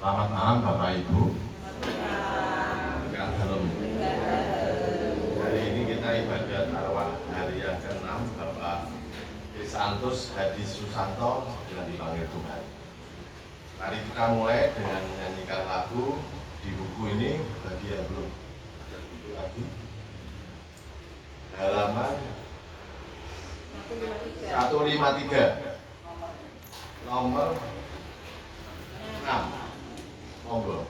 Selamat malam Bapak Ibu. Tegak dalam. Hari ini kita ibadat arwah hari yang ke-6 Bapak Santus Hadi Susanto yang dipanggil Tuhan. Mari kita mulai dengan menyanyikan lagu di buku ini bagi yang belum ada buku lagi. Halaman 153 nomor 6. Monggo.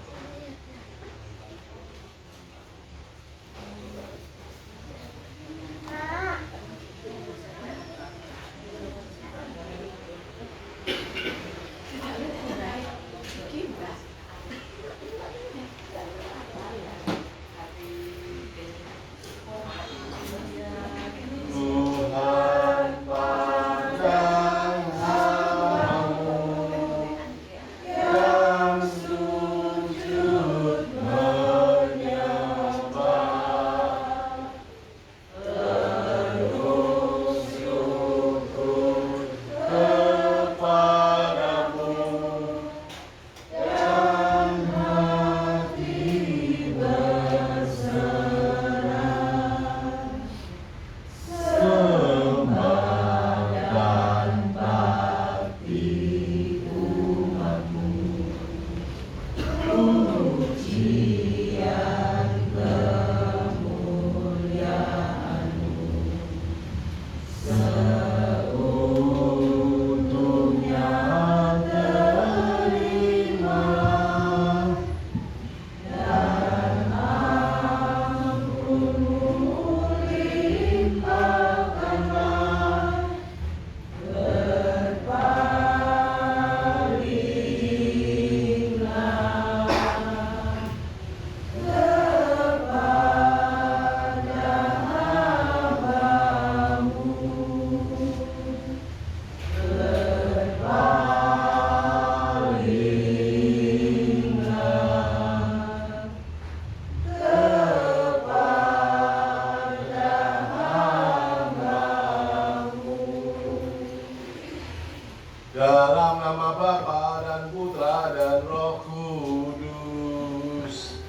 Dalam nama Bapa dan Putra dan Roh Kudus.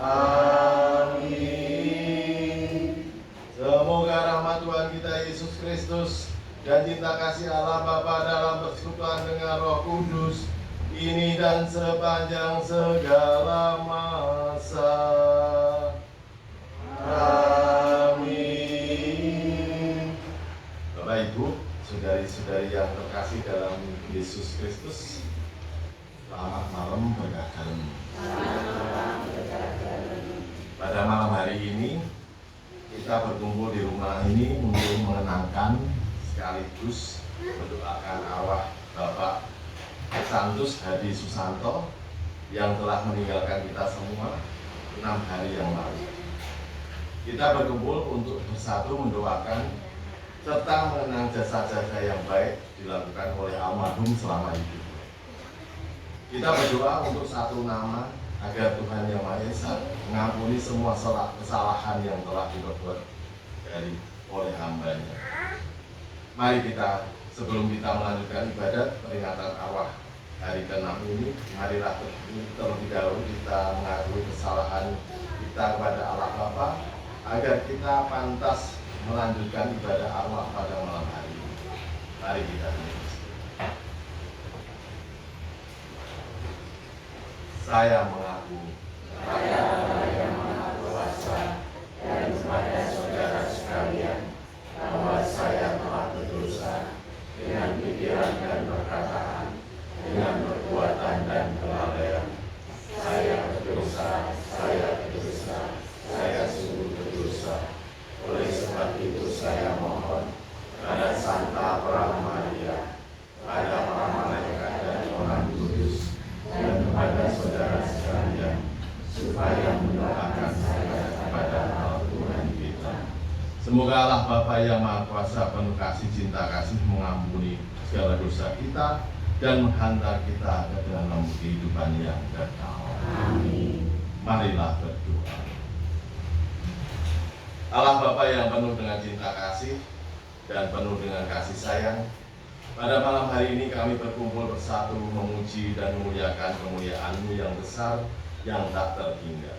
Amin. Semoga rahmat Tuhan kita Yesus Kristus dan cinta kasih Allah Bapa dalam persekutuan dengan Roh Kudus ini dan sepanjang segala masa. Amin. Bapak Ibu, saudari-saudari yang terkasih dalam Yesus Kristus, selamat malam berkah dalam. Pada malam hari ini kita berkumpul di rumah ini untuk mengenangkan sekaligus mendoakan arwah Bapak Santus Hadi Susanto yang telah meninggalkan kita semua 6 hari yang lalu. Kita berkumpul untuk bersatu mendoakan serta mengenang jasa-jasa yang baik dilakukan oleh almarhum selama hidup. Kita berdoa untuk satu nama agar Tuhan Yang Maha Esa mengampuni semua kesalahan yang telah diperbuat oleh hamba-Nya. Mari kita, sebelum kita melanjutkan ibadat peringatan arwah hari ke-6 ini, marilah terlebih dahulu kita mengakui kesalahan kita kepada Allah Bapa agar kita pantas melanjutkan ibadah arwah pada malam hari ini. Mari kita saya mengaku yang Maha Kuasa dan kepada saudara sekalian bahwa saya telah berdosa dengan pikiran dan perkataan, dengan perbuatan dan kelalaian. Saya berdosa, saya sungguh berdosa. Oleh sebab itu saya mohon pada Santa Pramudia, pada para malaikat dan orang kudus, dan kepada saudara sekalian, supaya mendoakan saya kepada Allah Tuhan kita. Semoga Allah Bapa yang Maha Kuasa penuh kasih cinta kasih mengampuni segala dosa kita dan menghantar kita ke dalam kehidupan yang kekal. Amin. Marilah berdoa. Allah Bapa yang penuh dengan cinta kasih dan penuh dengan kasih sayang, Pada malam hari ini kami berkumpul bersatu memuji dan memuliakan kemuliaan-Mu yang besar, yang tak terhingga.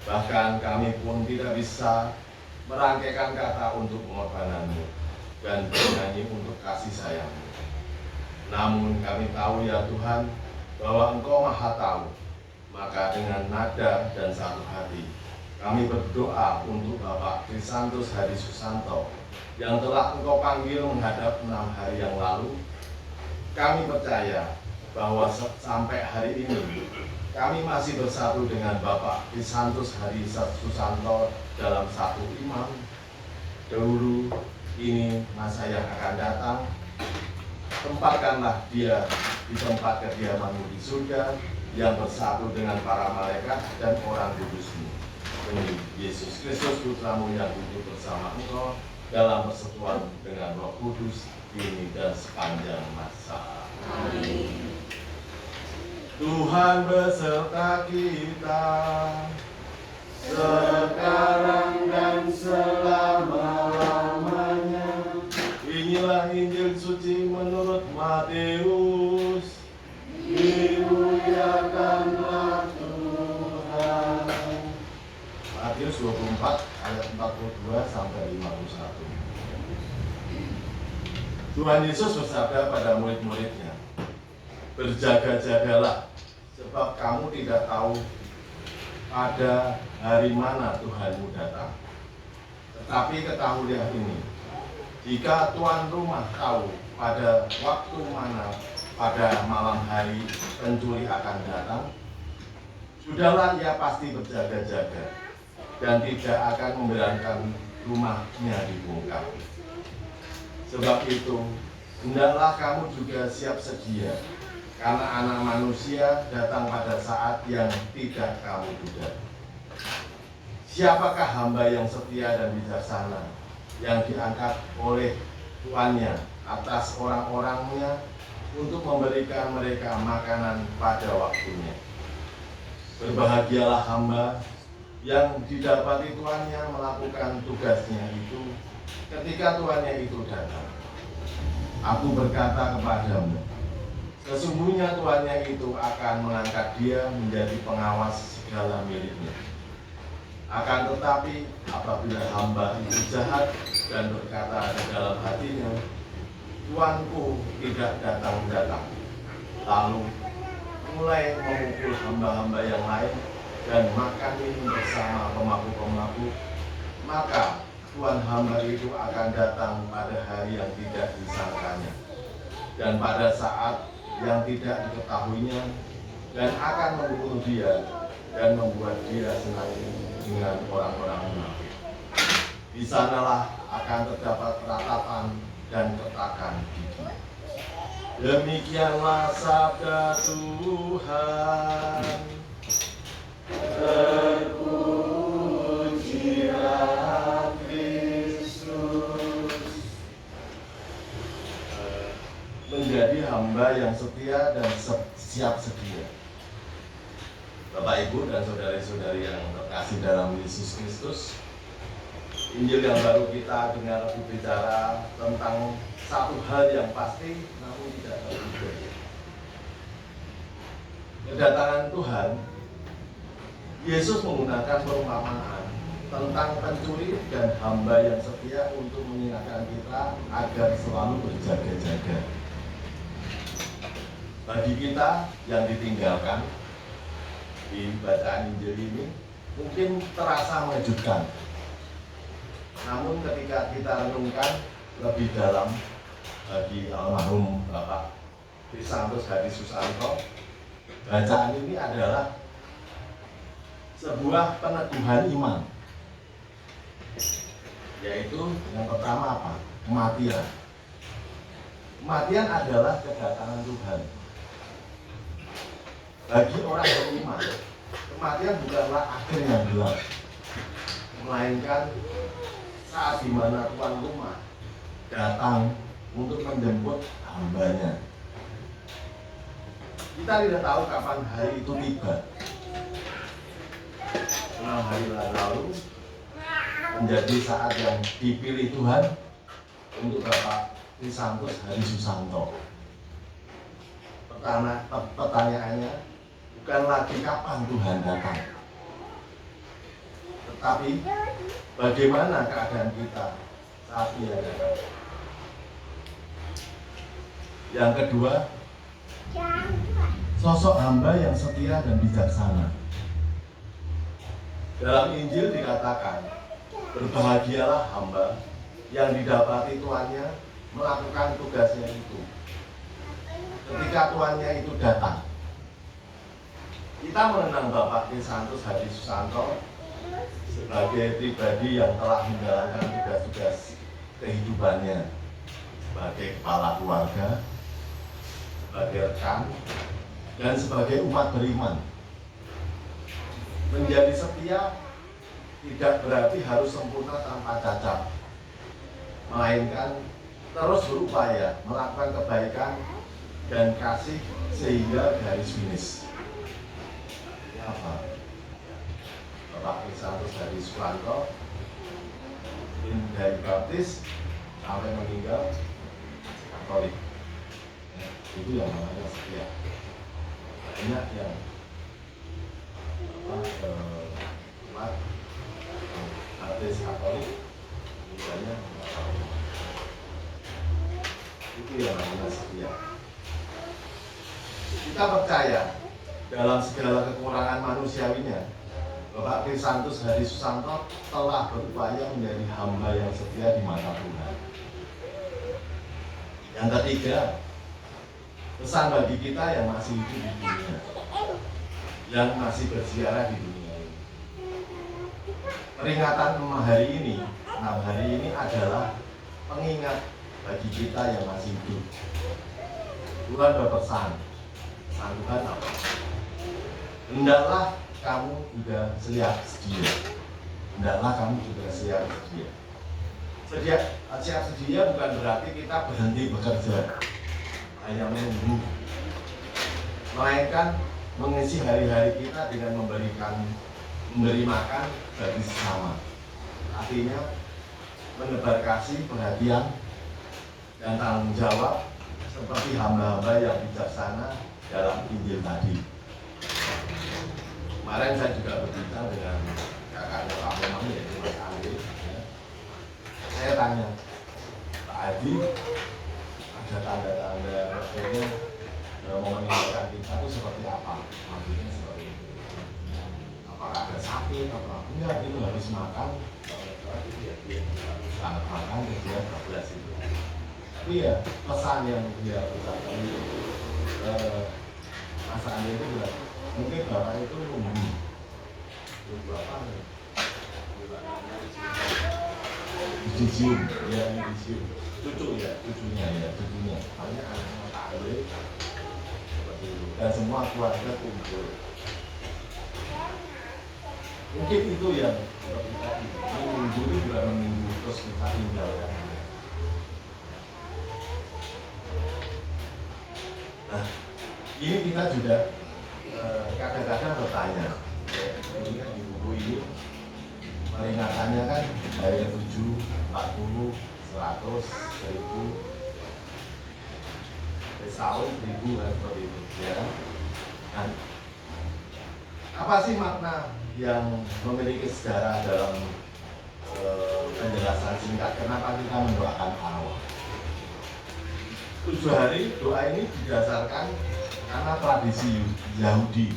Bahkan kami pun tidak bisa merangkaikan kata untuk pengorbanan-Mu dan bernyanyi untuk kasih sayang-Mu. Namun kami tahu ya Tuhan, bahwa Engkau Maha Tahu. Maka dengan nada dan satu hati, kami berdoa untuk Bapak Krisantus Hadi Susanto yang telah Engkau panggil menghadap 6 hari yang lalu. Kami percaya bahwa sampai hari ini kami masih bersatu dengan Bapak Krisantus Hadi Susanto dalam satu iman. Dahulu ini masa yang akan datang, tempatkanlah dia di tempat kediaman-Mu di surga yang bersatu dengan para malaikat dan orang kudus-Mu. Demi Yesus Kristus Putra-Mu yang hidup bersama Engkau dalam persekutuan dengan Roh Kudus kini dan sepanjang masa. Amin. Tuhan beserta kita sekarang dan selama-lamanya. Inilah Injil suci menurut Matius. Dimuliakanlah Tuhan. Matius 24 ayat 42 sampai 51. Tuhan Yesus bersabda pada murid-murid-Nya, berjaga-jagalah, sebab kamu tidak tahu pada hari mana Tuhanmu datang. Tetapi ketahuilah ini, jika tuan rumah tahu pada waktu mana pada malam hari pencuri akan datang, sudahlah ia pasti berjaga-jaga dan tidak akan membiarkan rumahnya dibongkar. Sebab itu, hendaklah kamu juga siap sedia, karena Anak Manusia datang pada saat yang tidak kamu duga. Siapakah hamba yang setia dan bijaksana, yang diangkat oleh tuannya atas orang-orangnya untuk memberikan mereka makanan pada waktunya? Berbahagialah hamba yang didapati tuannya melakukan tugasnya itu ketika tuannya itu datang. Aku berkata kepadamu, sesungguhnya tuannya itu akan mengangkat dia menjadi pengawas segala miliknya. Akan tetapi apabila hamba itu jahat dan berkata di dalam hatinya, tuanku tidak datang-datang, lalu mulai memukul hamba-hamba yang lain dan makan minum bersama pemabuk-pemabuk, maka tuan hamba itu akan datang pada hari yang tidak disangkanya dan pada saat yang tidak diketahuinya, dan akan membunuh dia dan membuat dia senang dengan orang-orang munafik. Di sanalah akan terdapat ratapan dan retakan gigi. Demikianlah sabda Tuhan. Terpujilah Kristus. Menjadi hamba yang setia dan siap sedia. Bapak, Ibu, dan saudari-saudari yang terkasih dalam Yesus Kristus, Injil yang baru kita dengar berbicara tentang satu hal yang pasti namun tidak terduga. Kedatangan Tuhan, Yesus menggunakan perumpamaan tentang pencuri dan hamba yang setia untuk mengingatkan kita agar selalu berjaga-jaga. Bagi kita yang ditinggalkan di bacaan Injil ini mungkin terasa mengejutkan. Namun ketika kita renungkan lebih dalam bagi almarhum Bapak Krisantus Hadi Susanto, bacaan ini adalah sebuah peneguhan iman, yaitu yang pertama apa? Kematian. Kematian adalah kedatangan Tuhan. Bagi orang beriman, kematian bukanlah akhir yang gelap, melainkan saat di mana tuan rumah datang untuk menjemput hambanya. Kita tidak tahu kapan hari itu tiba. 6 hari lalu menjadi saat yang dipilih Tuhan untuk Bapak Krisantus Hari Susanto. Pertanyaannya bukan lagi kapan Tuhan datang, tetapi bagaimana keadaan kita saat Dia datang. Yang kedua, sosok hamba yang setia dan bijaksana. Dalam Injil dikatakan, berbahagialah hamba yang didapati tuannya melakukan tugasnya itu. Ketika tuannya itu datang, kita mengenang Bapak Krisantus Hari Susanto sebagai pribadi yang telah menjalankan tugas-tugas kehidupannya sebagai kepala keluarga, sebagai rekan, dan sebagai umat beriman. Menjadi setia tidak berarti harus sempurna tanpa cacat, melainkan terus berupaya melakukan kebaikan dan kasih sehingga garis finish. Ini apa? Bapak Krisantus Hari Susanto dari baptis sampai meninggal Katolik. Itu yang namanya setia. Banyak yang umat baptis Katolik misalnya itu yang namanya setia. Kita percaya dalam segala kekurangan manusiawinya, Bapak Krisantus Hari Susanto telah berupaya menjadi hamba yang setia di mata Tuhan. Yang ketiga, pesan bagi kita yang masih hidup di dunia, yang masih berziarah di dunia ini. Peringatan 6 hari ini adalah pengingat bagi kita yang masih hidup. Tuhan berpesan, pesan Tuhan apa? Hendaklah kamu juga siap sedia. Hendaklah kamu juga siap sedia. Siap sedia bukan berarti kita berhenti bekerja, hanya menunggu, melainkan mengisi hari-hari kita dengan memberi makan bagi sesama. Artinya menebar kasih, perhatian, dan tanggung jawab seperti hamba-hamba yang bijaksana dalam Injil tadi. Kemarin saya juga berbincang dengan kakaknya Pak Memang, yaitu Mas Andi. Saya tanya, Pak Adi, ada tanda-tanda rasanya mau meninggalkan kita itu seperti apa? Maksudnya seperti itu. Apakah ada sakit atau enggak? Itu harus makan. Sangat makan dia 12 itu. Tapi ya pesan yang dia ucapkan itu Mas Andi itu juga mungkin bapak itu nunggu apa nih? Dicium, ya dicium. Cucunya. Hanya anak-anak taklim seperti itu. Dan semua keluarga kumpul. Mungkin itu yang seperti tadi. Menunggu itu juga menunggu terus kita tinggalkan. Nah, ini kita juga kadang-kadang bertanya, ini kan di buku ini peringatannya kan dari 7, 40, 100, 1000, setahun, 1000 kan seperti itu, ya. Nah, apa sih makna yang memiliki sejarah dalam penjelasan singkat kenapa kita mendoakan Allah? 7 hari doa ini didasarkan karena tradisi Yahudi.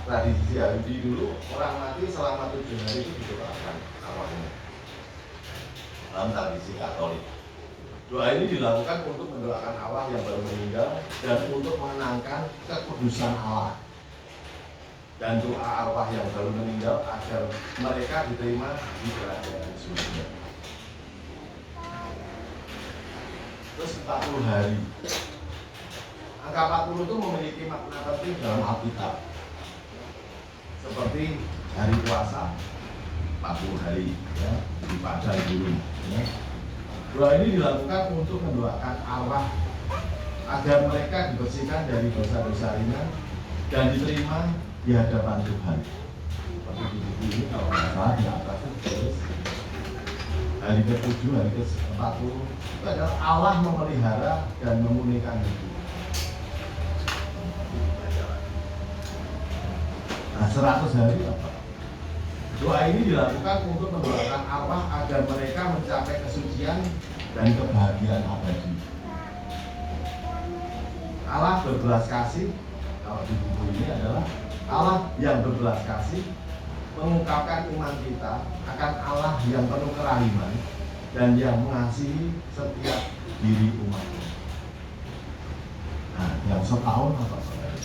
Tradisi Yahudi dulu orang mati selama 7 hari itu didoakan awalnya. Dalam tradisi Katolik, doa ini dilakukan untuk mendoakan Allah yang baru meninggal dan untuk mengenangkan kekudusan Allah dan doa arwah yang baru meninggal agar mereka diterima di kerajaan surga. Terus 40 hari. Angka 40 itu memiliki makna penting dalam Alkitab. Seperti hari puasa 40 hari, ya, di padang gurun. Ya. Doa ini dilakukan untuk mendoakan arwah agar mereka dibersihkan dari dosa-dosa ringan dan diterima di hadapan Tuhan. Seperti di buku ini kalau nggak salah di atas itu terus hari ke-7, hari ke-40 itu adalah Allah memelihara dan memulihkan hidup. Nah, 100 hari apa? Doa ini dilakukan untuk mendoakan arwah agar mereka mencapai kesucian dan kebahagiaan abadi. Allah berbelas kasih, kalau di buku ini adalah Allah yang berbelas kasih mengungkapkan iman kita akan Allah yang penuh kerahiman dan yang mengasihi setiap diri umatnya. Nah, yang setahun apa saudara?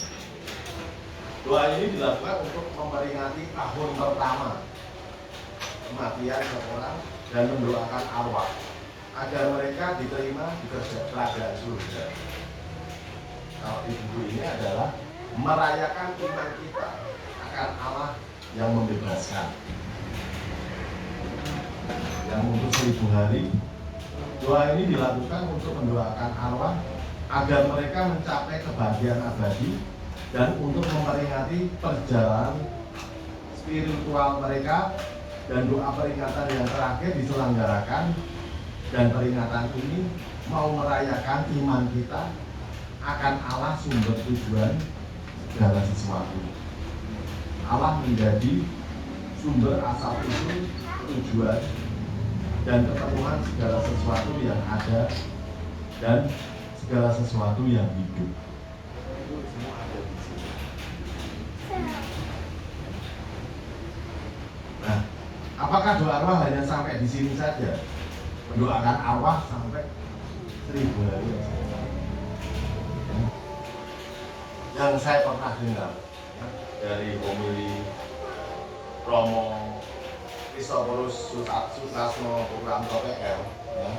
Doa ini dilakukan untuk memperingati tahun pertama kematian seseorang dan mendoakan arwah agar mereka diterima di kerajaan surga. Kalau di buku ini adalah merayakan iman kita akan Allah yang membebaskan. Yang untuk 1000 hari, doa ini dilakukan untuk mendoakan arwah agar mereka mencapai kebahagiaan abadi dan untuk memperingati perjalanan spiritual mereka, dan doa peringatan yang terakhir diselenggarakan, dan peringatan ini mau merayakan iman kita akan Allah sumber tujuan segala sesuatu. Allah menjadi sumber asal usul tujuan dan ketemuan segala sesuatu yang ada dan segala sesuatu yang hidup. Itu semua ada di sini. Nah, apakah doa arwah hanya sampai di sini saja? Mendoakan arwah sampai 1000 hari yang saya pernah dengar dari homili Romo Kristoforus Sutrisno Purwanto PM, ya.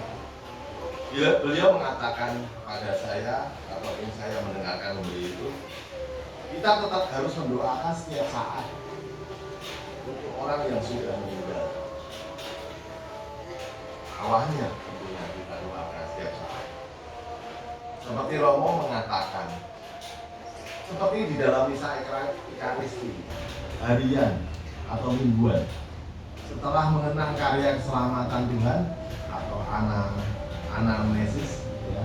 Beliau mengatakan pada saya, atau ini saya mendengarkan homili itu, kita tetap harus mendoakan setiap saat untuk orang yang sudah meninggal. Awalnya tentunya kita doakan setiap saat. Seperti Romo mengatakan, seperti di dalam misa Ekaristi harian atau mingguan, setelah mengenang karya keselamatan Tuhan atau anamnesis, ya,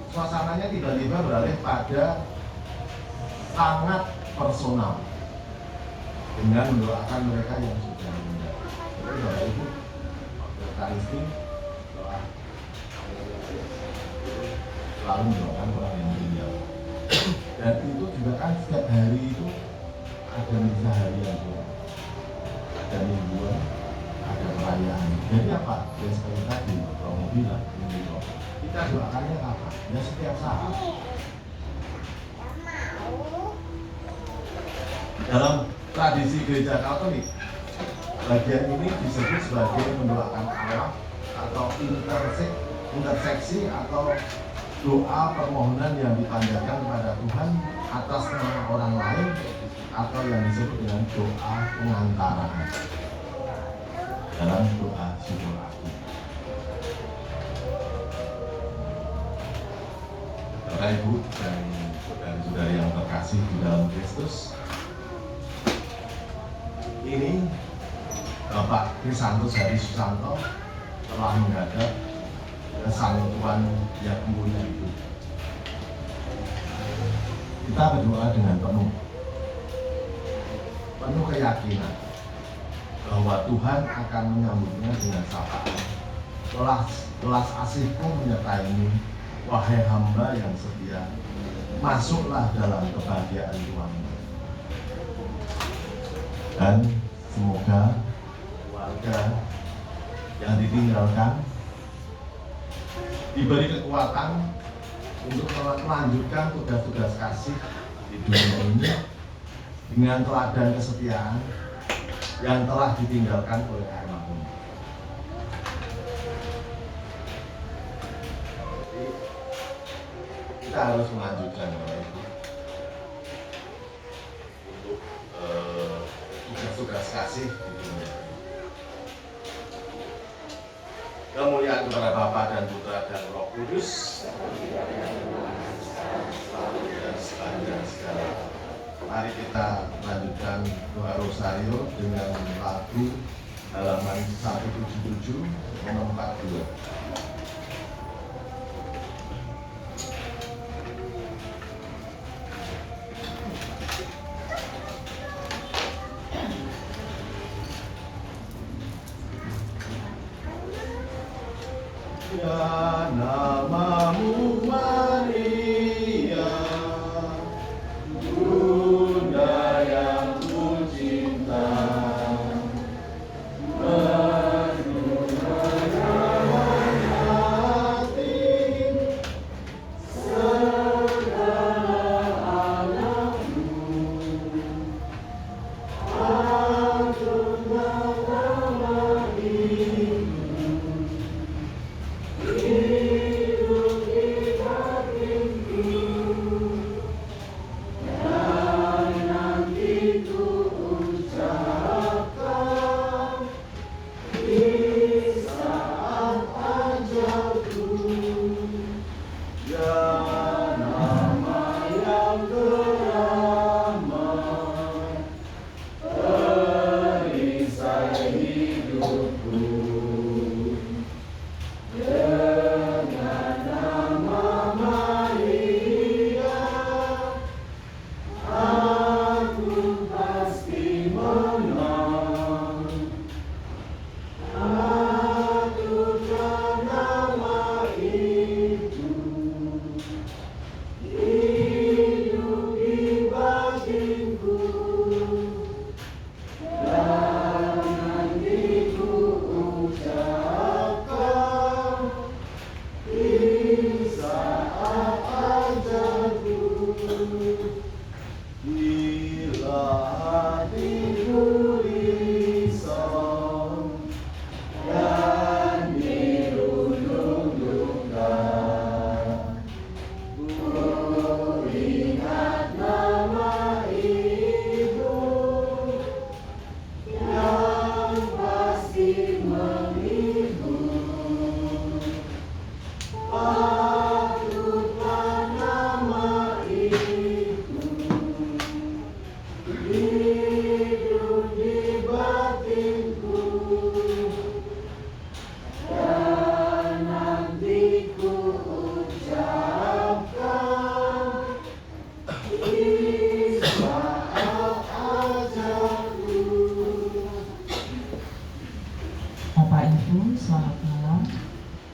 suasananya tiba-tiba beralih pada sangat personal dengan mendoakan mereka yang sudah meninggal. Jadi Bapak Ibu, Ekaristi doa selalu mendoakan orang yang meninggal. Dan itu juga kan setiap hari itu ada misa harian, ada mingguan, ada perayaan. Jadi apa? Ya seperti tadi Romo bilang, kita doakannya apa? Ya setiap saat. Dalam tradisi gereja Katolik, bagian ini disebut sebagai mendoakan Allah atau interseksi atau doa permohonan yang dipanjatkan kepada Tuhan atas nama orang lain, atau yang disebut dengan doa pengantaraan dalam doa syukur aku. Bapak Ibu dan saudara-saudari yang terkasih di dalam Kristus, ini Bapak Krisantus Hari Susanto telah menghadap Sang Tuhan yang mulia itu. Kita berdoa dengan penuh keyakinan bahwa Tuhan akan menyambutnya dengan sapaan. Belas asihku menyertaimu, wahai hamba yang setia, masuklah dalam kebahagiaan Tuhan. Dan semoga keluarga yang ditinggalkan diberi kekuatan untuk melanjutkan tugas-tugas kasih di dunia ini dengan teladan kesetiaan yang telah ditinggalkan oleh almarhum. Kita harus melanjutkan itu untuk tugas-tugas kasih di dunia. Kemuliaan kepada Bapa dan Putra dan Roh Kudus, dan sepanjang segala. Mari kita lanjutkan doa rosario dengan lagu halaman 177 nomor 42. Ya namamu Maria, Bunda yang kucinta, penuh merawat hati segala anakmu. Agunglah nama Ibu, hidup di batinku, dan nanti ku ucapkan di saat ajalku. Ya nama yang teramat, perisai hidupku. Dengan nama Maria, aku pasti menang. Aturkan nama itu, hidup di batinku, dan nanti ku ucapkan di saat ajalku. Bila hatiku risau dan dirundung duka, ku ingat nama Ibu yang pasti menghibur. Aturkan nama itu, hidup di batinku, dan nanti ku ucapkan di saat ajalku. Bapak Ibu, selamat malam.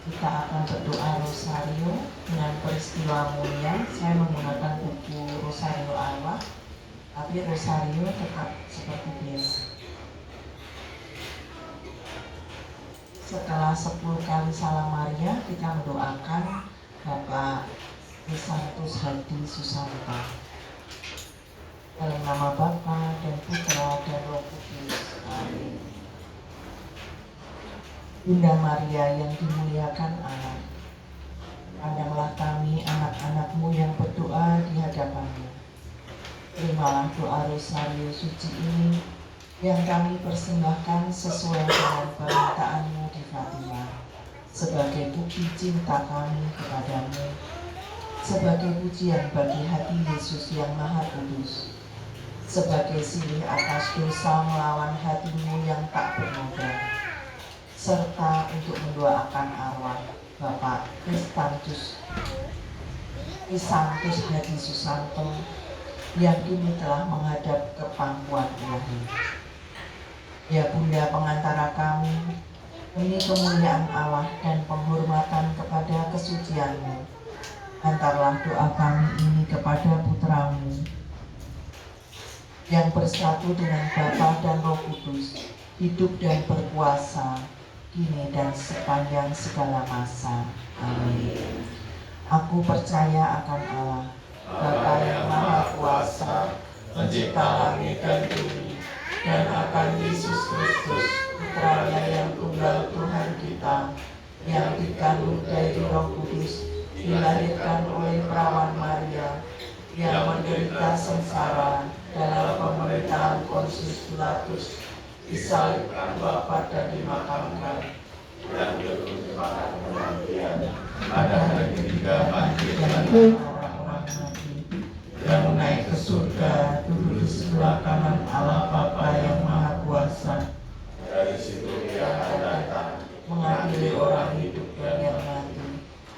Kita akan berdoa rosario dengan peristiwa mulia. Saya menggunakan buku Rosario Allah, tapi rosario tetap seperti biasa. Setelah 10 kali salam Maria, kita mendoakan Bapak Santus Hadi Susanto. Dalam nama Bapa dan Putra dan Roh Kudus. Amin. Bunda Maria yang dimuliakan Allah, pandanglah kami anak-anak-Mu yang berdoa di hadapan-Mu. Terimalah doa rosario suci ini yang kami persembahkan sesuai dengan permintaan-Mu di Fatima, sebagai bukti cinta kami kepadamu, sebagai pujian bagi hati Yesus yang Maha Kudus, sebagai silih atas dosa melawan hati-Mu yang tak bernoda, serta untuk mendoakan arwah Bapak Santus Hadi Susanto yang kini telah menghadap ke pangkuan ilahi. Ya Bunda pengantara kami, demi kemuliaan Allah dan penghormatan kepada kesucian-Mu, antarlah doa kami ini kepada Putra-Mu yang bersatu dengan Bapa dan Roh Kudus, hidup dan berkuasa kini dan sepanjang segala masa. Amin. Aku percaya akan Allah, Bapa yang Maha Kuasa, pencipta langit dan bumi, dan akan Yesus Kristus, Putranya yang tunggal Tuhan kita, yang dikandung dari Roh Kudus, dilahirkan oleh perawan Maria, yang menderita sengsara dalam pemerintahan Pontius Pilatus, disalibkan Bapa dan dimakamkan, dan turun ke tempat kematian, pada hari ketiga bangkit dari orang mati, yang naik ke surga, duduk di sebelah kanan Allah Bapa yang Maha Kuasa. Dari situ dari orang hidup dan yang mati.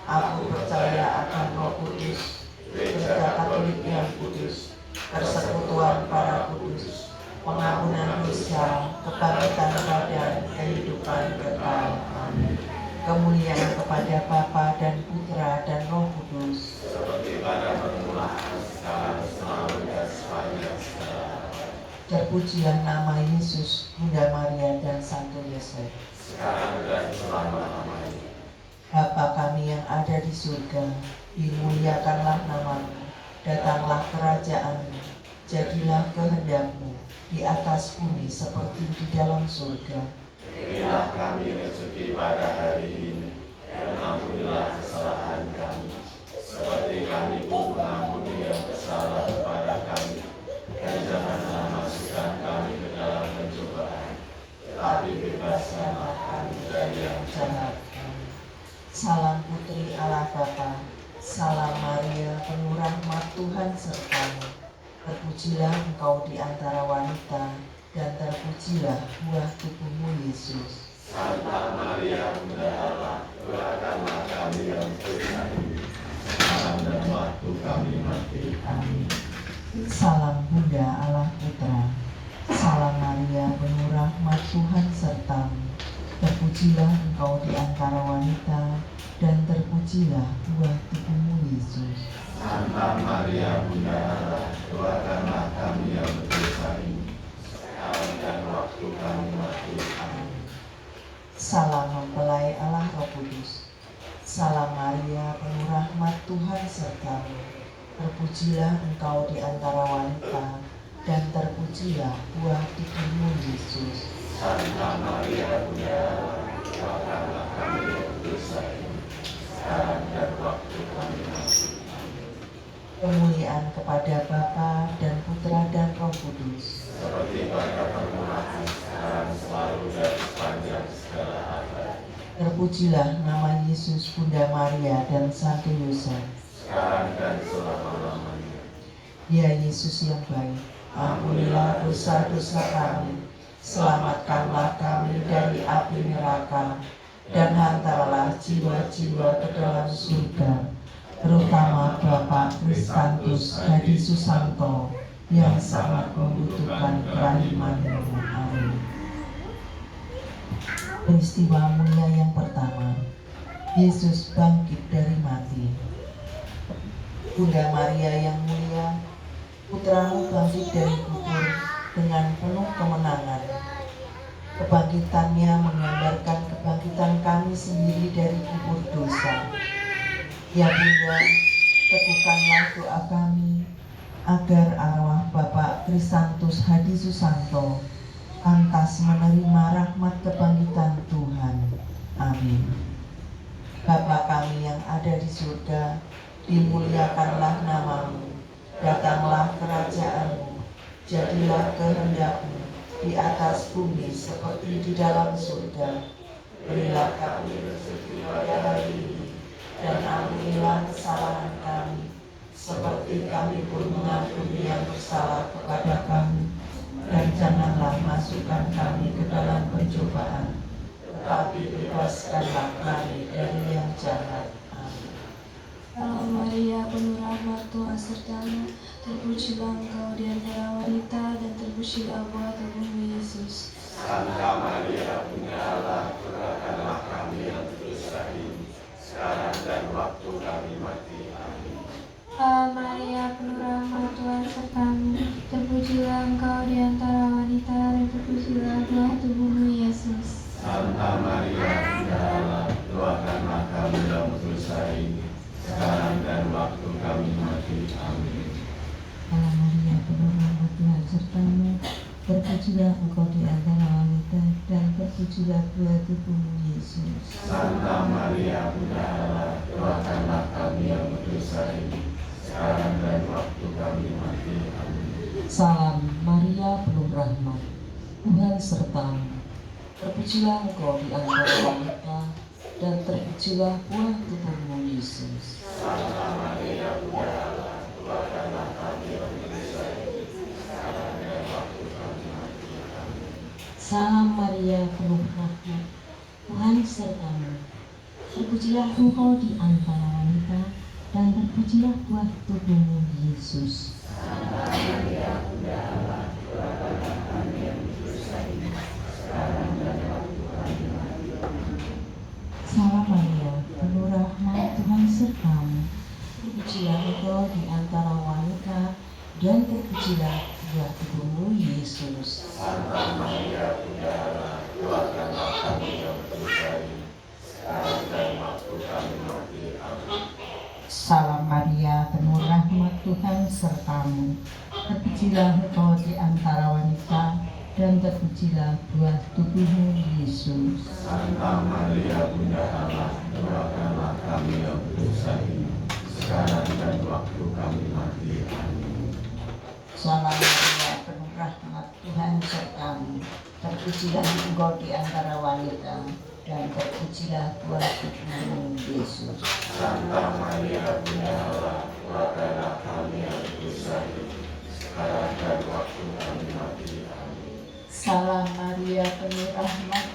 Aku percaya akan Roh Kudus, Gereja Katolik yang kudus, persekutuan para kudus, pengampunan dosa, kebangkitan badan, kehidupan kekal. Amin. Kemuliaan kepada Bapa dan Putra dan Roh Kudus, seperti pada permulaan, sekarang, selalu, dan sepanjang segala abad. terpujilah nama Yesus, Bunda Maria dan Santo Yosef, Sekarang dan selama-lamanya. Bapa kami yang ada di surga, dimuliakanlah namamu, datanglah kerajaanmu, jadilah kehendak-Mu di atas bumi seperti di dalam surga. Berilah kami rezeki pada hari ini, dan ampunilah kesalahan kami, seperti kami pun mengampuni yang bersalah kepada kami. Dan janganlah masukkan kami ke dalam pencobaan, tetapi bebaskanlah kami dari yang jahat. Salam Putri Allah Bapa, salam Maria, penuh rahmat Tuhan sertamu. Terpujilah engkau di antara wanita, dan terpujilah buah tubuhmu Yesus. Santa Maria Bunda Allah, doakanlah kami yang berdosa ini, sekarang dan waktu kami mati. Amin. Salam Bunda Allah Putra, salam Maria, penuh rahmat Tuhan sertamu. Terpujilah engkau di antara wanita, dan terpujilah buah tubuhmu Yesus. Santa Maria Bunda Allah, doakanlah kami yang berdosa ini, sekarang dan waktu kami mati. Amin. Salam mempelai Allah Roh Kudus, salam Maria, penuh rahmat Tuhan sertamu. Terpujilah engkau di antara wanita, dan terpujilah buah tubuhmu Yesus. Santa Maria Bunda Allah, doakanlah kami yang berdosa ini, sekarang dan waktu kami mati. Amin. Kemuliaan kepada Bapa dan Putra dan Roh Kudus, Seperti pada permulaan, sekarang, selalu, dan sepanjang segala abad. terpujilah nama Yesus, Bunda Maria dan Santo Yosef. Sekarang dan selama-lamanya. Ya Yesus yang baik, ampunilah dosa-dosa kami, selamatkanlah kami dari api neraka, dan hantarlah jiwa-jiwa ke dalam surga, terutama Bapak Kristantus Hadi Susanto yang sangat membutuhkan kerahiman-Mu. Amin. Peristiwa mulia yang pertama, Yesus bangkit dari mati. Bunda Maria yang mulia, putramu bangkit dari kubur dengan penuh kemenangan. Kebangkitannya menggambarkan kebangkitan kami sendiri dari kubur dosa. Ya Bunda, teguhkanlah doa kami agar arwah Bapak Kristantus Hadi Susanto pantas menerima rahmat kebangkitan Tuhan. Amin. Bapa kami yang ada di surga, dimuliakanlah namamu, datanglah kerajaanmu, jadilah kehendak-Mu di atas bumi seperti di dalam surga. Berilah kami rezeki pada hari ini, dan ampunilah kesalahan kami, seperti kami pun mengampuni yang bersalah kepada kami. Dan janganlah masukkan kami ke dalam pencobaan, tetapi bebaskanlah kami dari yang jahat. Amin. Salam Maria, penuh rahmat Tuhan sertamu, terpujilah engkau di antara wanita, dan terpujilah buah tubuhmu Yesus. Santa Maria Bunda Allah, doakanlah kami yang berdosa ini, sekarang dan waktu kami mati. Amin. Salam Maria, penuh rahmat Tuhan sertamu, terpujilah engkau di antara wanita, dan terpujilah buah tubuhmu Yesus. Santa Maria Bunda Allah, doakanlah kami yang berdosa ini, sekarang dan waktu kami mati. Amin. Salam Maria, penuh rahmat Tuhan sertamu, terpujilah engkau di antara wanita, dan terpujilah buah tubuhmu Yesus. Santa Maria Bunda Allah, doakanlah kami yang berdosa ini, sekarang dan waktu kami mati. Amin. Salam Maria, penuh rahmat Tuhan sertamu, terpujilah engkau di antara wanita, dan terpujilah buah tubuhmu Yesus. Santa Maria Bunda Allah, doakanlah kami yang berdosa ini, sekarang dan waktu kami mati. Amin. Salam Maria, penuh rahmat Tuhan sertamu, Terpujilah engkau di antara wanita, dan terpujilah buah tubuhmu, Yesus. Salam Maria, penuh rahmat, Tuhan sertamu. Terpujilah engkau di antara wanita, dan terpujilah buah tubuhmu, Yesus. Santa Maria, Bunda Allah, doakanlah kami yang berdosa ini, sekarang dan waktu kami mati. Amin. Salam Maria, penuh rahmat, Tuhan sertamu. Terpujilah engkau di antara wanita, dan terpujilah buah tubuhmu, Yesus. Santa Maria, Bunda Allah, doakanlah kami yang berdosa ini, sekarang dan waktu kami mati. Amin. Salam Maria, penuh rahmat, Tuhan sertamu. Terpujilah engkau di antara wanita, dan terpujilah buah tubuhmu, Yesus. Santa Maria, Bunda Allah, doakanlah kami yang berdosa ini, sekarang dan waktu kami mati. Amin. Salam Maria, penuh rahmat,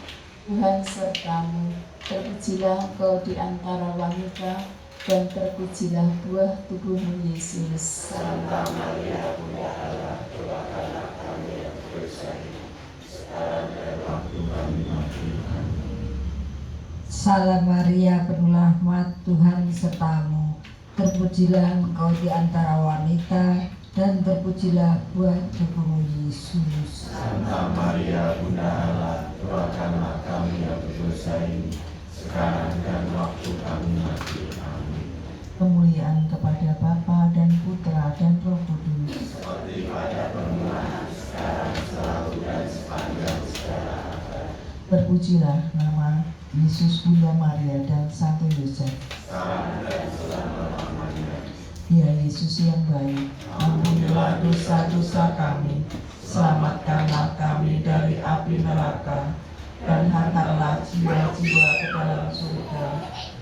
Tuhan sertamu. Terpujilah engkau di antara wanita, dan terpujilah buah tubuhmu, Yesus. Santa Maria, Bunda Allah, doakanlah kami yang berdosa ini, sekarang dan waktu kami mati. Amin. Salam Maria, penuh rahmat, Tuhan sertamu. Terpujilah engkau di antara wanita, dan terpujilah buah tubuhmu, Yesus. Santa Maria, Bunda Allah, doakanlah kami yang berdosa ini, sekarang dan waktu kami mati. Amin. Kemuliaan kepada Bapa dan Putra dan Roh Kudus. Seperti pada permulaan, sekarang, selalu, dan sepanjang segala abad. Terpujilah nama Yesus, Bunda Maria, dan Santo Yosef. Sekarang dan selama-lamanya. Ya Yesus yang baik, ampunilah dosa-dosa kami, selamatkanlah kami dari api neraka, dan hantarlah jiwa-jiwa ke dalam surga,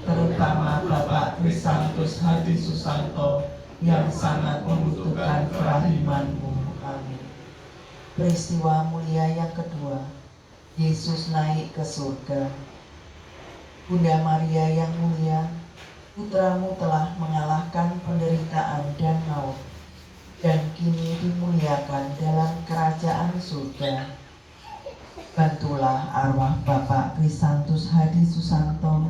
terutama Bapak Krisantus Hadi Susanto yang sangat membutuhkan kerahiman-Mu. Amin. Peristiwa mulia yang kedua, Yesus naik ke surga. Bunda Maria yang mulia, Putramu telah mengalahkan penderitaan dan maut, dan kini dimuliakan dalam kerajaan surga. Bantulah arwah Bapak Krisantus Hadi Susanto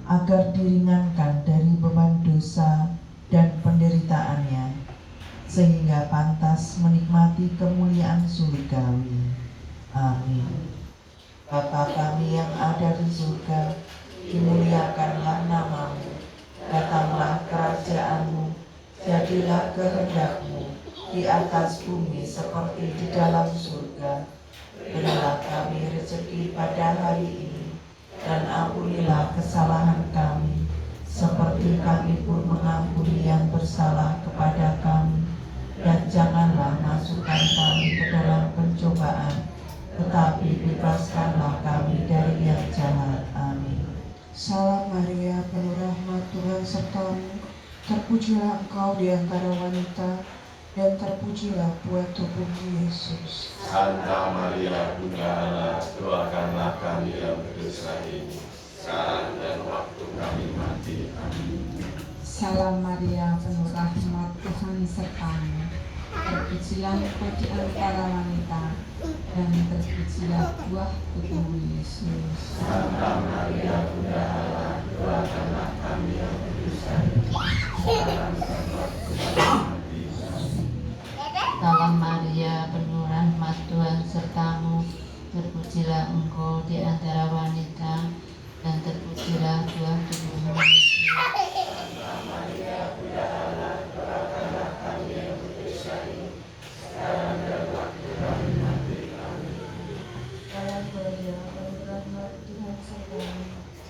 agar diringankan dari beban dosa dan penderitaannya, sehingga pantas menikmati kemuliaan surgawi. Amin. Bapa kami yang ada di surga, dimuliakanlah namamu. Datanglah kerajaanmu, jadilah kehendak-Mu di atas bumi seperti di dalam surga. Berilah kami rezeki pada hari ini, dan ampunilah kesalahan kami, seperti kami pun mengampuni yang bersalah kepada kami. Dan janganlah masukkan kami ke dalam pencobaan, tetapi bebaskanlah kami dari yang jahat. Amin. Salam Maria, penuh rahmat, Tuhan sertamu. Terpujilah engkau di antara wanita, dan terpujilah buah tubuhmu, Yesus. Santa Maria, Bunda Allah, doakanlah kami yang berdosa ini, sekarang dan waktu kami mati. Amin. Salam Maria, penuh rahmat, Tuhan sertamu. Terpujilah engkau di antara wanita, dan terpujilah buah tubuhmu, Yesus. Santa Maria, Bunda Allah, doakanlah kami yang berdosa ini, sekarang dan waktu kami mati. Amin. Salam Maria, penuh rahmat, Tuhan sertamu. Terpujilah engkau di antara wanita, dan terpujilah buah tubuhmu, Yesus. Santa Maria, Bunda Allah, doakanlah kami yang berdosa ini, sekarang dan waktu kami mati. Amin. Salam Maria, penuh rahmat, Tuhan sertamu.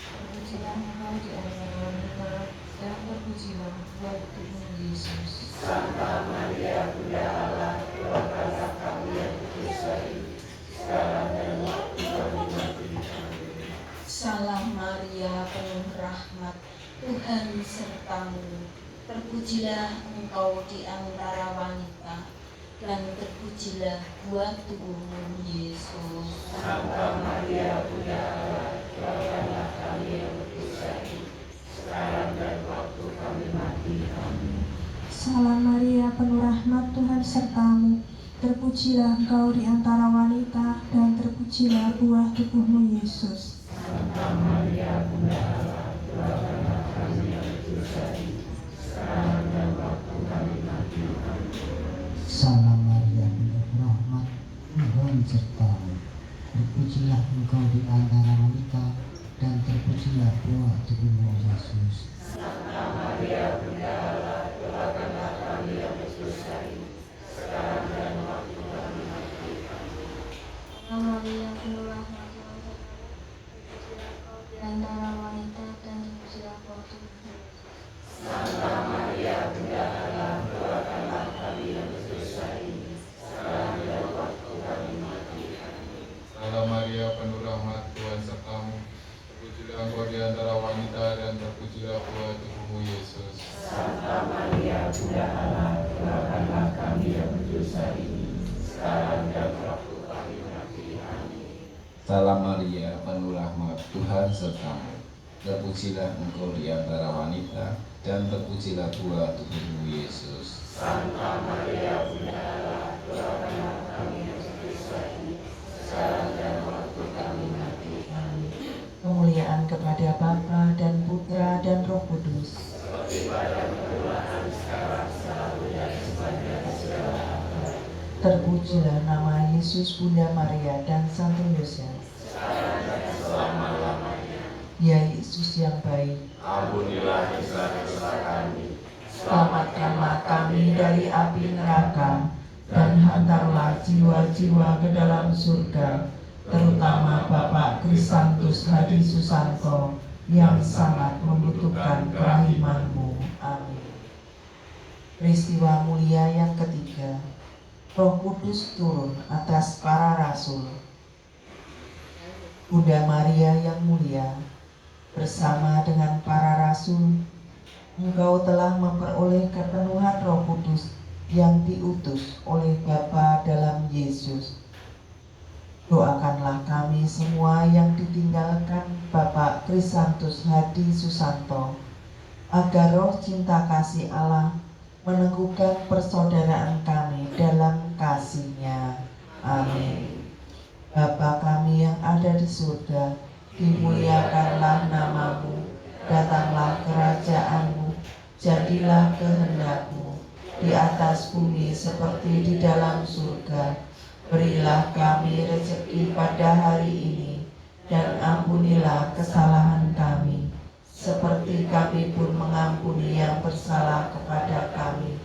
Terpujilah engkau di antara wanita, dan terpujilah buah tubuhmu, Yesus. Santa Maria, Bunda Allah, doakanlah kami yang berdosa ini, sekarang dan waktu kami mati. Amin. Salam Maria, penuh rahmat, Tuhan sertamu. Terpujilah engkau di antara wanita, dan terpujilah buah tubuhmu, Yesus. Santa Maria, Bunda Allah, doakanlah kami yang berdosa ini, sertamu. Terpujilah engkau di antara wanita, dan terpujilah buah tubuhmu, Yesus. Salam Maria, penuh rahmat, Tuhan sertamu. Terpujilah engkau di antara wanita, dan terpujilah buah tubuhmu, Yesus. Salam Maria, penuh rahmat, Tuhan sertamu. Terpujilah engkau di antara wanita, dan terpujilah buah tubuhmu, Yesus. Salam Maria, penuh rahmat, Tuhan sertamu. Terpujilah engkau di antara wanita, dan terpujilah buah tubuhmu, Yesus. Salam Maria, penuh rahmat, Tuhan sertamu. Terpujilah engkau di antara wanita, dan terpujilah buah tubuhmu, Yesus. Kemuliaan kepada Bapa dan Putra dan Roh Kudus. Terpujilah nama Yesus, Bunda Maria dan Santo Yosef. Ya Yesus yang baik, Ampunilah dosa-dosa kami, selamatkanlah kami dari api neraka, dan hantarlah jiwa-jiwa ke dalam surga, terutama Bapak Krisantus Hadi Susanto yang sangat membutuhkan kerahiman-Mu. Amin. Peristiwa mulia yang ketiga, Roh Kudus turun atas para rasul. Bunda Maria yang mulia, bersama dengan para rasul, Engkau telah memperoleh kepenuhan Roh Kudus yang diutus oleh Bapa dalam Yesus. Doakanlah kami semua yang ditinggalkan Bapak Krisantus Hadi Susanto, agar roh cinta kasih Allah meneguhkan persaudaraan kami dalam kasih-Nya. Amin. Bapa kami yang ada di surga, dimuliakanlah nama-Mu, datanglah kerajaan-Mu, jadilah kehendak-Mu di atas bumi seperti di dalam surga. Berilah kami rezeki pada hari ini, dan ampunilah kesalahan kami, seperti kami pun mengampuni yang bersalah kepada kami.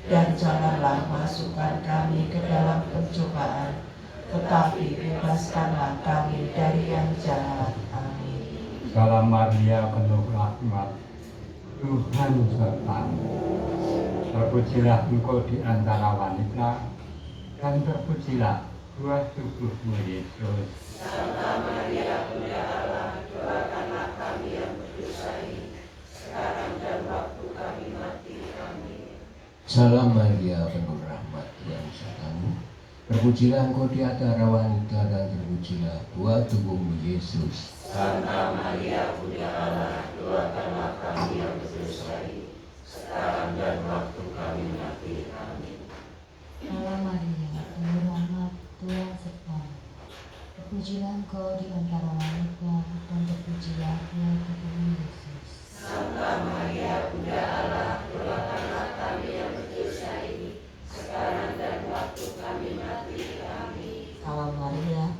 Dan janganlah masukkan kami ke dalam pencobaan, tetapi bebaskanlah kami dari yang jahat. Amin. Salam Maria, penuh rahmat, Tuhan sertamu. Terpujilah engkau di antara wanita, dan terpujilah buah tubuhmu, Yesus. Salam Maria, penuh rahmat, Tuhan sertamu. Terpujilah engkau di antara wanita, dan terpujilah buah tubuhmu, Yesus. Santa Maria, Bunda Allah, doakanlah kami yang berdosa ini, sekarang dan waktu kami mati. Amin. Salam Maria, penuh rahmat, Tuhan sertamu. Terpujilah engkau di antara wanita, dan terpujilah buah tubuhmu, Yesus. Salam Maria,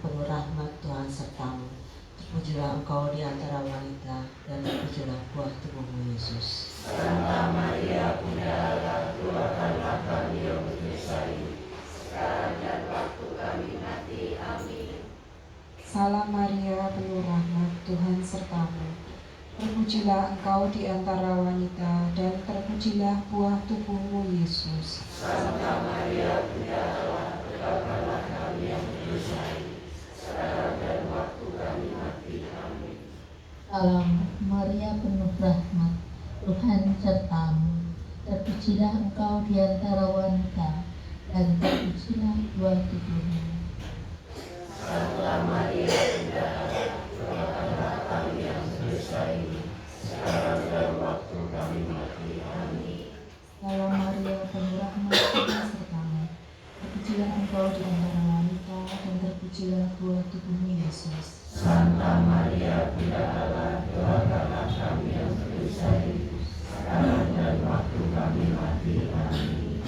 penuh rahmat, Tuhan sertamu. Terpujilah engkau di antara wanita, dan terpujilah buah tubuhmu, Yesus. Salam Maria, penuh rahmat, Tuhan sertamu. Terpujilah engkau di antara wanita, dan terpujilah buah tubuhmu, Yesus. Salam Maria, penuh rahmat, Tuhan sertamu. Terpujilah engkau di antara wanita, dan terpujilah buah tubuhmu. Salam Maria, penuh rahmat, Tuhan sertamu. terpujilah buah tubuhmu Yesus. Santa Maria Bunda Allah, doakanlah kami yang berdosa ini, sekarang dan waktu kami mati. Amin.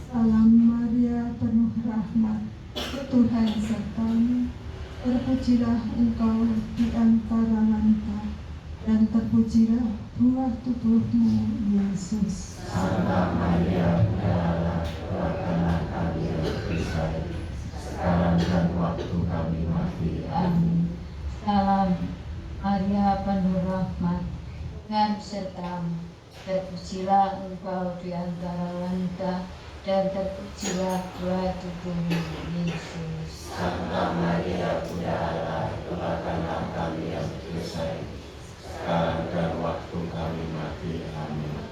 Salam Maria, penuh rahmat, Tuhan sertamu. Terpujilah engkau di antara wanita, dan terpujilah buah tubuhmu Yesus. Santa Maria Bunda Allah, doakanlah kami yang berdosa ini, sekarang dan waktu kami mati. Amin. Salam Maria, penuh rahmat, Tuhan sertamu. Terpujilah engkau di antara wanita, dan terpujilah buah tubuhmu Yesus. Santa Maria Bunda Allah, doakanlah kami yang berdosa ini, sekarang dan waktu kami mati. Amin.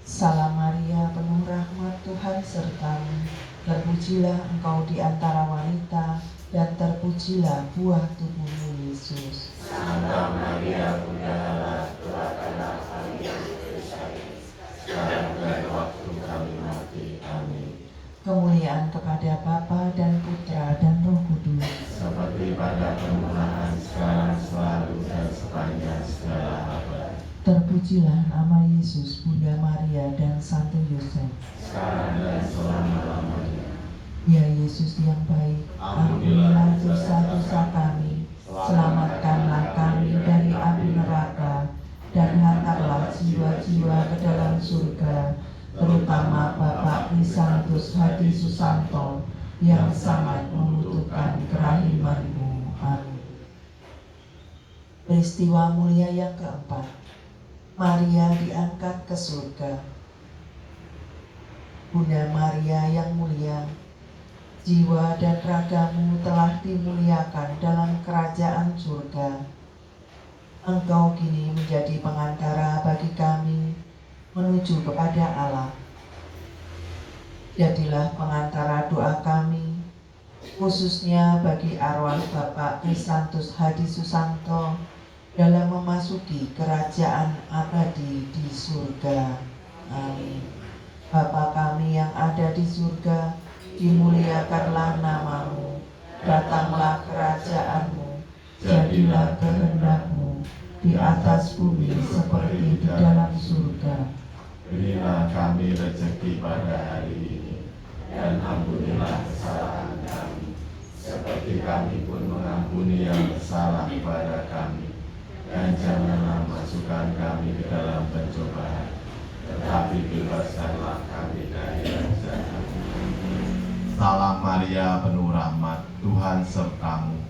Salam Maria, penuh rahmat, Tuhan sertamu. Terpujilah engkau di antara wanita, dan terpujilah buah tubuhmu Yesus. Santa Maria Bunda Allah, doakanlah kami yang berdosa ini, sekarang dan waktu kami mati. Amin. Kemuliaan kepada Bapa dan Putra dan Roh Kudus. Seperti pada permulaan, sekarang, selalu, dan sepanjang segala abad. Terpujilah nama Yesus, Bunda Maria, dan Santo Yosef. Sekarang dan selama-lamanya. Ya Yesus yang baik, ampunilah dosa-dosa kami, selamatkanlah kami dari api neraka, dan hantarlah jiwa-jiwa ke dalam surga, terutama Bapak Krisantus Hadi Susanto, yang sangat membutuhkan kerahiman-Mu. Amin. Peristiwa mulia yang keempat, Maria diangkat ke surga. Bunda Maria yang mulia, jiwa dan ragamu telah dimuliakan dalam kerajaan surga. Engkau kini menjadi pengantara bagi kami menuju kepada Allah. Jadilah pengantara doa kami, khususnya bagi arwah Bapak Krisantus Hadi Susanto dalam memasuki kerajaan abadi di surga. Amin. Bapa kami yang ada di surga, dimuliakanlah namamu, datanglah kerajaanmu, jadilah kehendak-Mu di atas bumi seperti di dalam surga. Berilah kami rezeki pada hari ini, dan ampunilah kesalahan kami, seperti kami pun mengampuni yang bersalah kepada kami. Dan janganlah masukkan kami ke dalam pencobaan, tetapi bebaskanlah kami dari yang jahat. Salam Maria, penuh rahmat, Tuhan sertamu.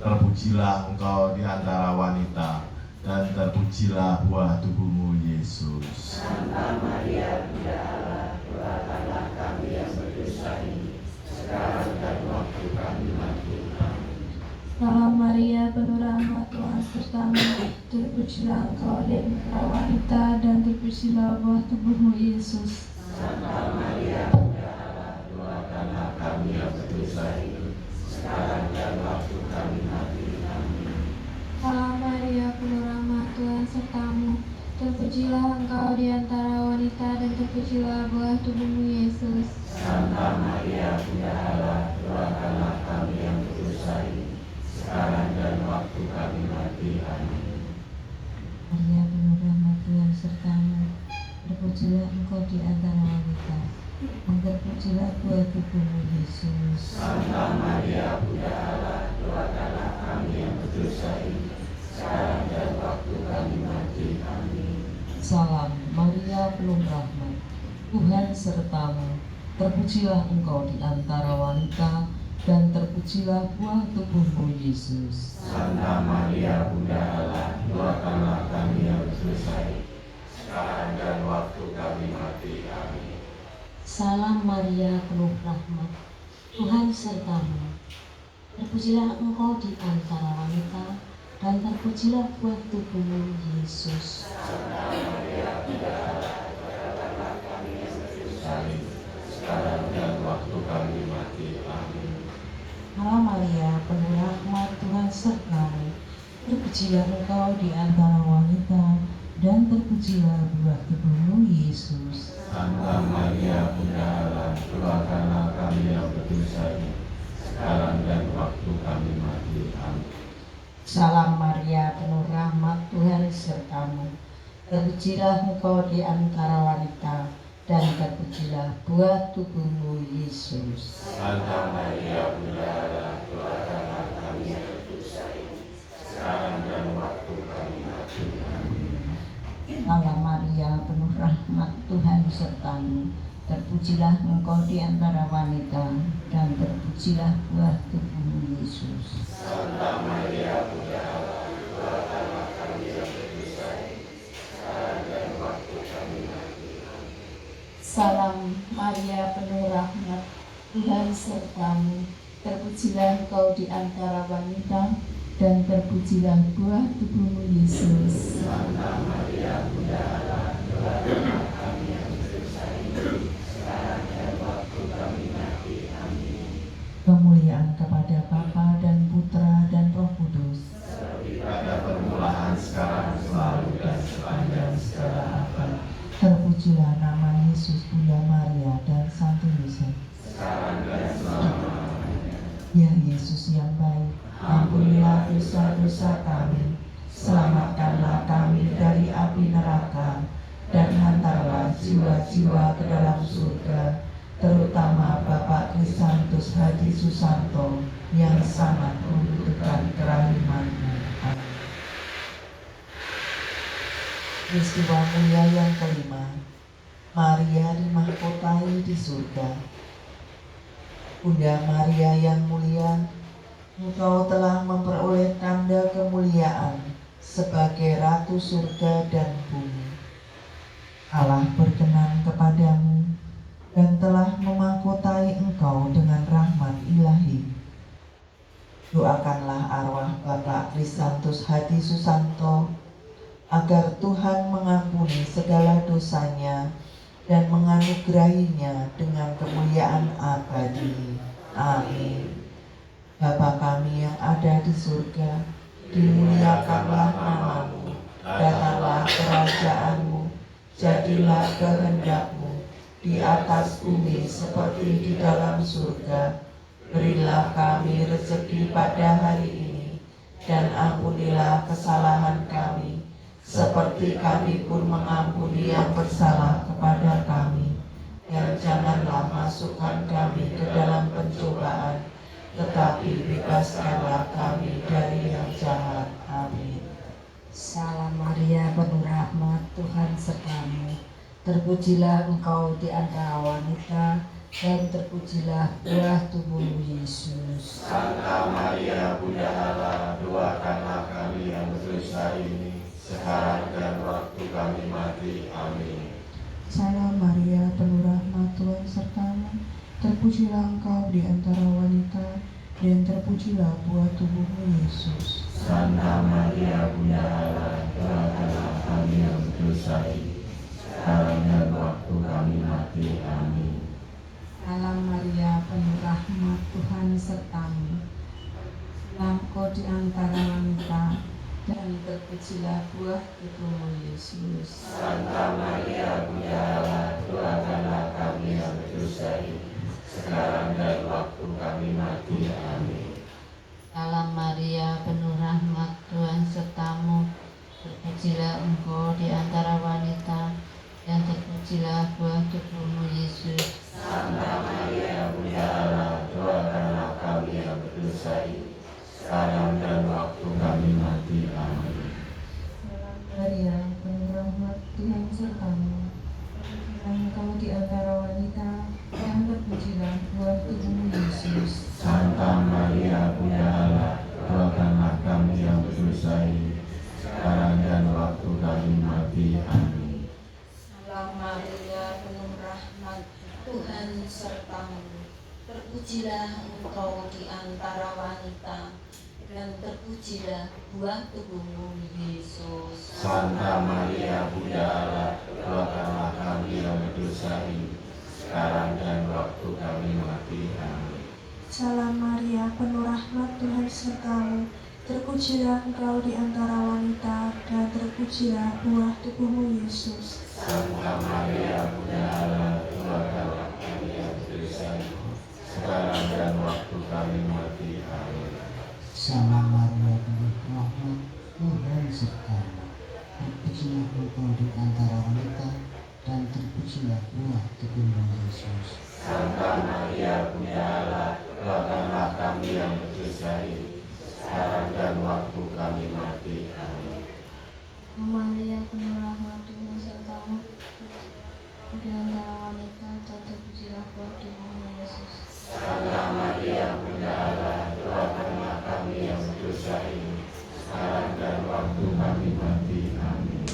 Terpujilah engkau di antara wanita, dan terpujilah buah tubuhmu Yesus. Santa Maria Bunda Allah, doakanlah kami yang berdosa ini, sekarang dan waktu kami mati. Amin. Salam Maria, penuh rahmat, Tuhan sertamu. Terpujilah engkau di antara wanita, dan terpujilah buah tubuhmu Yesus. Santa Maria Bunda Allah, doakanlah kami yang berdosa ini, sekarang dan waktu kami mati. Amin. Salam Maria, penuh rahmat, Tuhan sertamu. Terpujilah engkau di antara wanita, dan terpujilah buah tubuhmu Yesus. Santa Maria Bunda Allah, doakanlah kami yang berdosa ini, sekarang dan waktu kami mati. Amin. Maria, penuh rahmat, Tuhan sertamu. Terpujilah engkau di antara wanita, dan terpujilah buah tubuhmu Yesus. Santa Maria Bunda Allah, doakanlah kami yang berdosa ini, sekarang dan waktu kami mati. Amin. Salam Maria, penuh rahmat, Tuhan sertamu. Terpujilah engkau di antara wanita, dan terpujilah buah tubuhmu Yesus. Santa Maria Bunda Allah, doakanlah kami yang berdosa ini, sekarang dan waktu kami mati. Amin. Salam Maria, penuh rahmat, Tuhan sertamu. Terpujilah engkau di antara wanita, dan terpujilah buah tubuhmu Yesus. Santa Maria Bunda Allah, doakanlah kami yang berdosa ini, sekarang dan waktu kami mati. Amin. Salam Maria, penuh rahmat, Tuhan sertamu. Terpujilah engkau di antara wanita, dan terpujilah buah tubuhmu Yesus. Santa Maria Bunda Allah, doakanlah kami yang berdosa ini, sekarang dan waktu kami mati. Amin. Salam Maria, penuh rahmat, Tuhan sertamu. Terpujilah engkau di antara wanita, dan terpujilah buah tubuhmu, Yesus. Santa Maria, Bunda Allah, doakanlah kami yang berdosa ini, sekarang dan waktu kami mati. Amin. Salam Maria, penuh rahmat, Tuhan sertamu. Terpujilah engkau di antara wanita, dan terpujilah buah tubuhmu, Yesus. Santa Maria, Bunda Allah, doakanlah kami yang berdosa ini, sekarang dan waktu kami mati. Amin. Salam Maria, penuh rahmat, Tuhan sertamu. Terpujilah engkau di antara wanita, dan terpujilah buah tubuhmu, Yesus. Santa Maria, Bunda Allah, doakanlah kami yang berdosa ini, sekarang dan waktu kami mati. Amin. Kemuliaan kepada Bapa dan Putra dan Roh Kudus. Seperti pada permulaan, sekarang, selalu, dan sepanjang segala abad. Terpujilah nama Yesus, Bunda Maria dan Santo Yosef. Sekarang dan selama-lamanya. Ya Yesus yang baik, ampunilah dosa-dosa kami, selamatkanlah kami dari api neraka, dan hantarlah jiwa-jiwa ke dalam surga, terutama Bapak Krisantus Hadi Susanto yang sangat membutuhkan kerahiman-Mu. Amin. Peristiwa mulia yang kelima, Maria dimahkotai di surga. Bunda Maria yang mulia, Engkau telah memperoleh tanda kemuliaan sebagai Ratu surga dan bumi. Allah berkenan kepadamu dan telah memahkotai Engkau dengan rahmat ilahi. Doakanlah arwah Bapak Krisantus Hadi Susanto agar Tuhan mengampuni segala dosanya dan menganugerahinya dengan kemuliaan abadi. Amin. Bapa kami yang ada di surga, dimuliakanlah namamu, datanglah kerajaanmu, jadilah kehendakmu di atas bumi seperti di dalam surga. Berilah kami rezeki pada hari ini, dan ampunilah kesalahan kami, seperti kami pun mengampuni yang bersalah kepada kami. Dan janganlah masukkan kami ke dalam pencobaan, tetapi bebaskanlah kami dari yang jahat. Amin. Salam Maria, penuh rahmat, Tuhan sertamu. Terpujilah engkau di antara wanita, dan terpujilah buah tubuhmu, Yesus. Santa Maria, Bunda Allah, doakanlah kami yang berdosa ini, sekarang dan waktu kami mati. Amin. Salam Maria, penuh rahmat, Tuhan sertamu. Terpujilah engkau di antara wanita, dan terpujilah buah tubuhmu, Yesus. Santa Maria, Bunda Allah, doakanlah kami yang berdosa ini, sekarang dan waktu kami mati. Amin. Salam Maria, penuh rahmat, Tuhan sertamu. Engkau di antara wanita, dan terpujilah buah tubuhmu, Yesus. Santa Maria, Bunda Allah, doakanlah kami yang berdosa ini, sekarang dan waktu kami mati. Amin. Salam Maria, penuh rahmat, Tuhan sertamu. Terpujilah engkau di antara wanita, dan terpujilah buah tubuhmu, Yesus. Santa Maria, Bunda Allah, doakanlah kami yang berdosa ini, sekarang dan waktu kami mati. Amin. Salam Maria, penuh rahmat, Tuhan sertamu. Engkau di antara wanita, dan terpujilah buah tubuhmu, Yesus. Santa Maria, Bunda Allah, doakanlah kami yang berdosa ini, sekarang dan waktu kami mati. Amin. Salam Maria, penuh rahmat, Tuhan sertamu. Terpujilah engkau di antara wanita, dan terpujilah buah tubuhmu, Yesus. Santa Maria, Bunda Allah, doakanlah kami yang berdosa ini, sekarang dan waktu kami mati. Amin. Salam Maria, penuh rahmat, Tuhan sertamu. Terpujilah engkau di antara wanita, dan terpujilah buah tubuhmu, Yesus. Santa Maria, Bunda Allah, doakanlah kami yang berdosa ini, sekarang dan waktu kami mati. Amin. Salam Maria, penuh rahmat, Tuhan sertamu. Terpujilah engkau di antara wanita, dan terpujilah buah tubuhmu Yesus. Santa Maria, Bunda Allah, doakanlah kami yang berdosa ini, sekarang dan waktu kami mati. Amin. Maria, penuh rahmat, Tuhan sertamu, di antara wanita dan terpujilah buah tubuhmu Yesus. Santa Maria, Bunda Allah, doakanlah kami yang berdosa ini, sekarang dan waktu kami mati. Amin.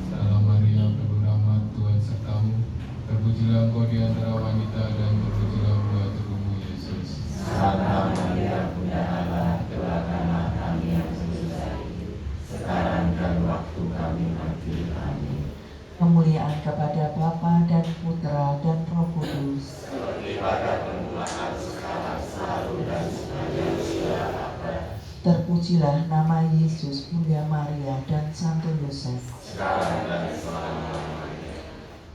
Salam Maria, penuh rahmat, Tuhan sertamu. Terpujilah engkau di antara wanita dan terpujilah buah tubuhmu Yesus. Santa Maria, Bunda Allah, doakanlah kami yang berdosa ini, sekarang dan waktu kami mati. Amin. Kemuliaan kepada Bapa dan Putra dan Roh Kudus. Seperti pada permulaan, sekarang, selalu, dan sepanjang segala abad. Terpujilah nama Yesus, Bunda Maria, dan Santo Yosef. Sekarang dan selama-lamanya.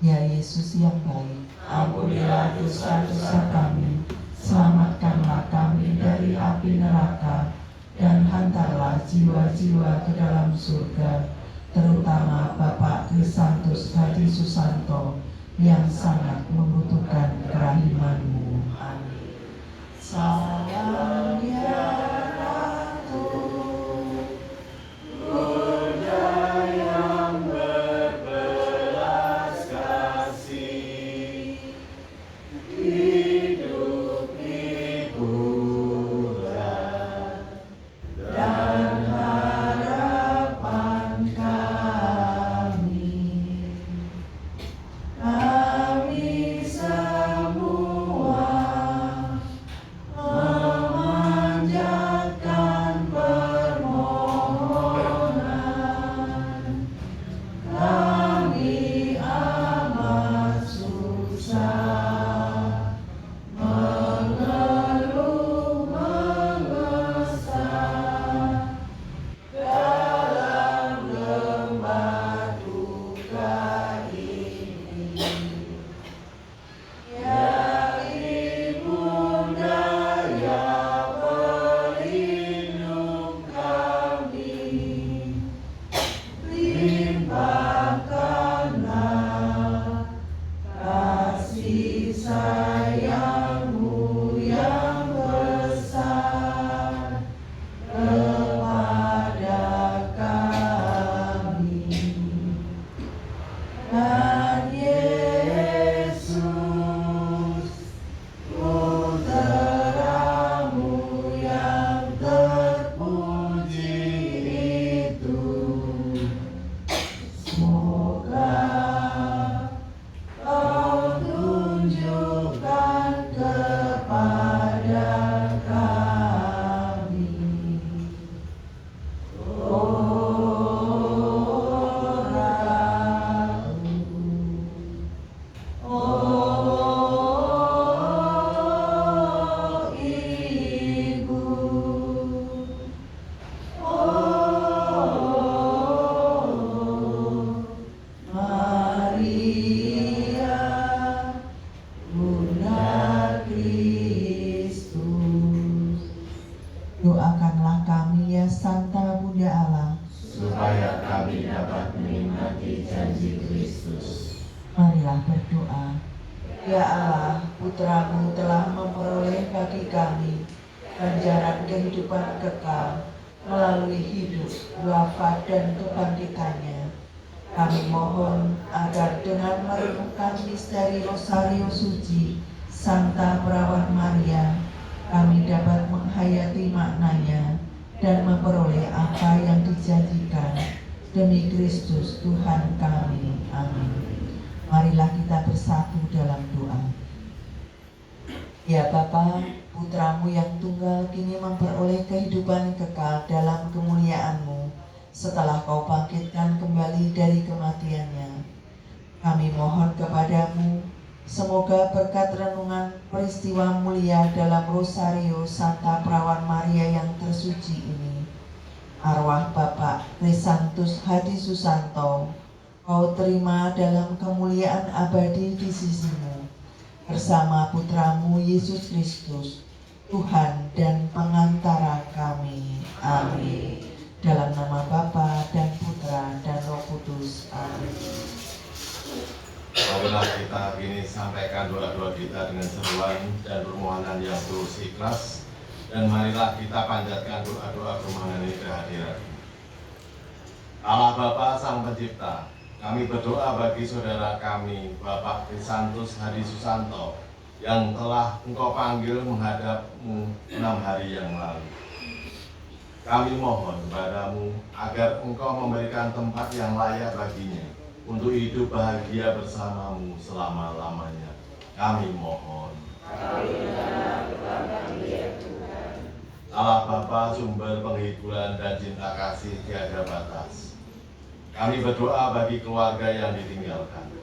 Ya Yesus yang baik, Ampunilah dosa-dosa kami, selamatkanlah kami dari api neraka, dan hantarlah jiwa-jiwa ke dalam surga, terutama Bapak Krisantus Hadi Susanto, yang sangat membutuhkan kerahiman-Mu. Amin. Salam ya Ratu, Bunda yang berbelas kasih, hidup hiburan dan harapan kami. Kami semua memanjatkan permohonan. Kami amat susah, mengeluh mengesah dalam lembah duka ini. Ya Ibunda yang pelindung kami, limpahkanlah kasih sayang-Mu yang besar kepada kami. Dan Yesus, Putra-Mu yang terpuji itu, semoga Kau tunjukkan kepada kami. Oh Ibu, oh Maria, Bunda Kristus. Doakanlah kami ya Santa Bunda Allah, supaya kami dapat menikmati janji Kristus. marilah berdoa. Ya Allah, Putra-Mu telah memperoleh bagi kami ganjaran kehidupan kekal melalui hidup, wafat, dan kebangkitannya. Kami mohon agar dengan merenungkan misteri Rosario Suci Santa Perawan Maria, kami dapat menghayati maknanya dan memperoleh apa yang dijanjikan demi Kristus Tuhan kami. Amin. Marilah kita bersatu dalam doa. Ya Bapa, Putra-Mu yang tunggal kini memperoleh kehidupan kekal dalam kemuliaan-Mu setelah Kau bangkitkan kembali dari kematiannya. Kami mohon kepadamu, semoga berkat renungan peristiwa mulia dalam Rosario Santa Perawan Maria yang tersuci ini, arwah Bapak Krisantus Hadi Susanto Kau terima dalam kemuliaan abadi di sisi-Mu, bersama Putramu Yesus Kristus, Tuhan dan pengantara kami. Amin. Dalam nama Bapa dan Putra dan Roh Kudus. Amin. Marilah kita kini sampaikan doa-doa kita dengan seruan dan permohonan yang tulus ikhlas. Dan marilah kita panjatkan doa-doa permohonan ini kehadiran Allah Bapa Sang Pencipta. Kami berdoa bagi saudara kami, Bapak Krisantus Hadi Susanto, yang telah Engkau panggil menghadap-Mu 6 hari yang lalu. Kami mohon kepadamu agar Engkau memberikan tempat yang layak baginya untuk hidup bahagia bersamamu selama-lamanya. Kami mohon. Allah Bapa, sumber penghiburan dan cinta kasih tiada batas. Kami berdoa bagi keluarga yang ditinggalkan.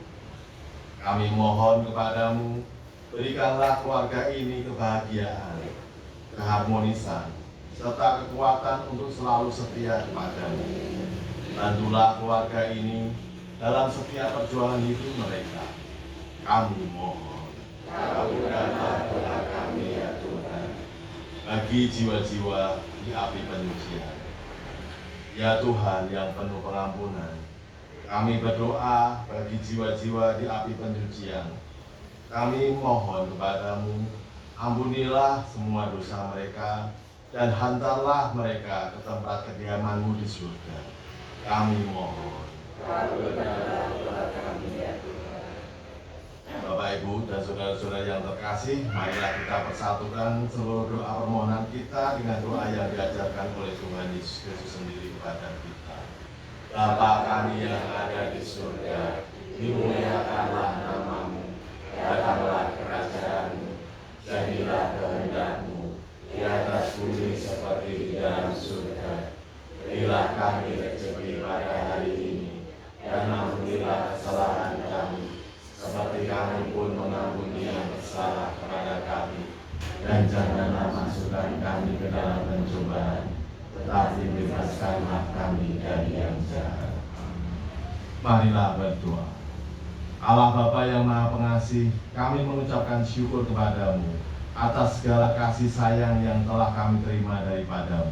Kami mohon kepadamu, berikanlah keluarga ini kebahagiaan, keharmonisan, serta kekuatan untuk selalu setia kepadamu. Bantulah keluarga ini dalam setiap perjuangan hidup mereka. Kami mohon. Kabulkanlah doa kami ya Tuhan, bagi jiwa-jiwa di api penyucian. Ya Tuhan yang penuh pengampunan, kami berdoa bagi jiwa-jiwa di api penyucian. Kami mohon kepadamu, ampunilah semua dosa mereka dan hantarlah mereka ke tempat kediaman-Mu di surga. Kami mohon. Bapak, Ibu, dan saudara-saudara yang terkasih, marilah kita persatukan seluruh doa permohonan kita dengan doa yang diajarkan oleh Tuhan Yesus Kristus sendiri kepada kita. Bapa kami yang ada di surga, dimuliakanlah nama-Mu, datanglah kerajaan-Mu, jadilah kehendak-Mu di atas bumi seperti di dalam surga. Berilah kami rezeki pada hari ini, dan ampunilah kesalahan kami, seperti kami pun mengampuni yang bersalah kepada kami. Dan janganlah masukkan kami ke dalam pencobaan, tetapi bebaskanlah kami dari yang jahat. Marilah berdoa. Allah Bapa yang Maha Pengasih, kami mengucapkan syukur kepadamu atas segala kasih sayang yang telah kami terima daripadamu.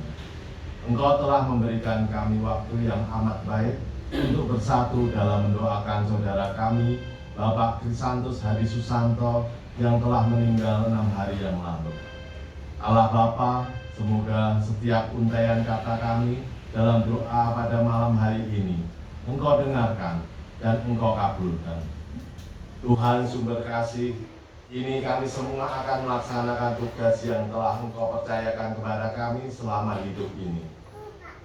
Engkau telah memberikan kami waktu yang amat baik untuk bersatu dalam mendoakan saudara kami, Bapak Krisantus Hadi Susanto, yang telah meninggal 6 hari yang lalu. Allah Bapa, semoga setiap untaian kata kami dalam doa pada malam hari ini Engkau dengarkan dan Engkau kabulkan. Tuhan sumber kasih, ini kami semua akan melaksanakan tugas yang telah Engkau percayakan kepada kami selama hidup ini.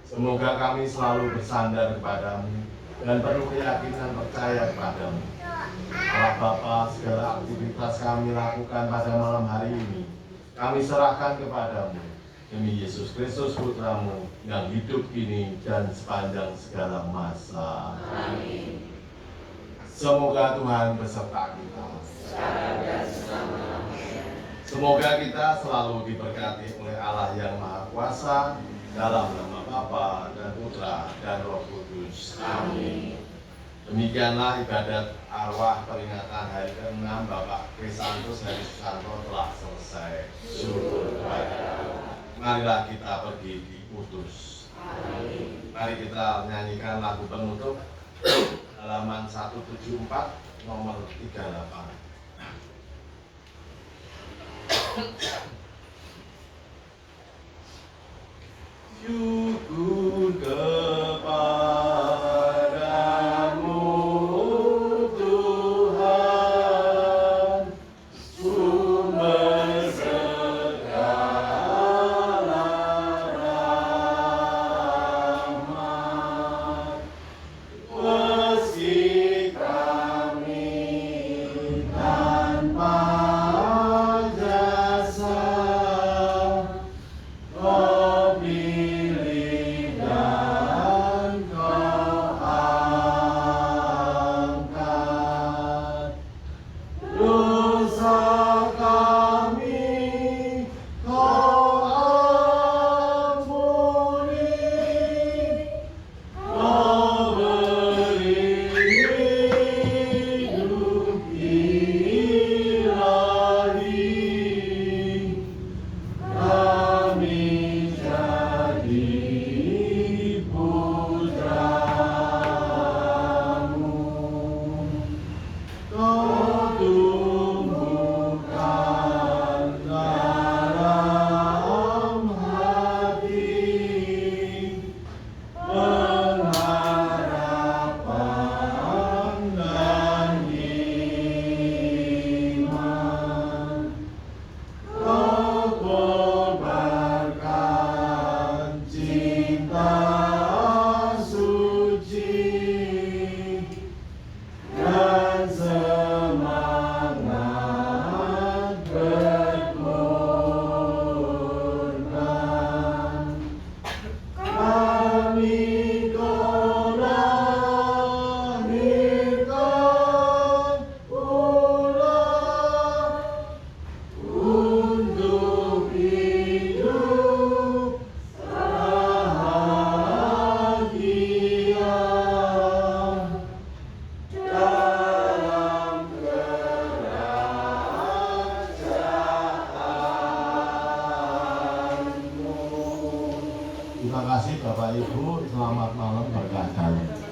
Semoga kami selalu bersandar kepadamu dan penuh keyakinan percaya kepadamu. Allah Bapa, segala aktivitas kami lakukan pada malam hari ini, kami serahkan kepadamu. Demi Yesus Kristus Putramu yang hidup kini dan sepanjang segala masa. Amin. Semoga Tuhan beserta kita. Semoga kita selalu diberkati oleh Allah yang Maha Kuasa, dalam nama Bapa dan Putra dan Roh Kudus. Amin. Demikianlah ibadat arwah peringatan hari ke-6 Bapak Krisantus Hadi Susanto telah selesai. Syukur kepada Allah. Marilah kita pergi diutus. Amin. Mari kita nyanyikan lagu penutup halaman 174 nomor 38. Syukur kepadamu Tuhan, sumber segala rahmat. Meski kami tanpa jasa, Kau pilih Terima kasih Bapak Ibu, selamat malam berkah dalam.